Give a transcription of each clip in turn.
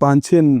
5-6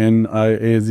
NIAZ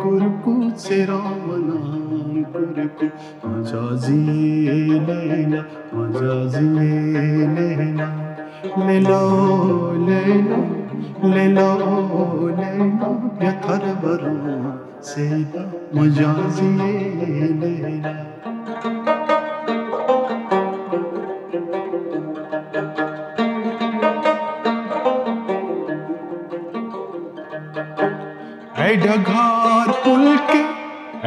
kurku sera manam kurku majazi leila majazi leila leila leila leila leila yathar baru sela majazi leila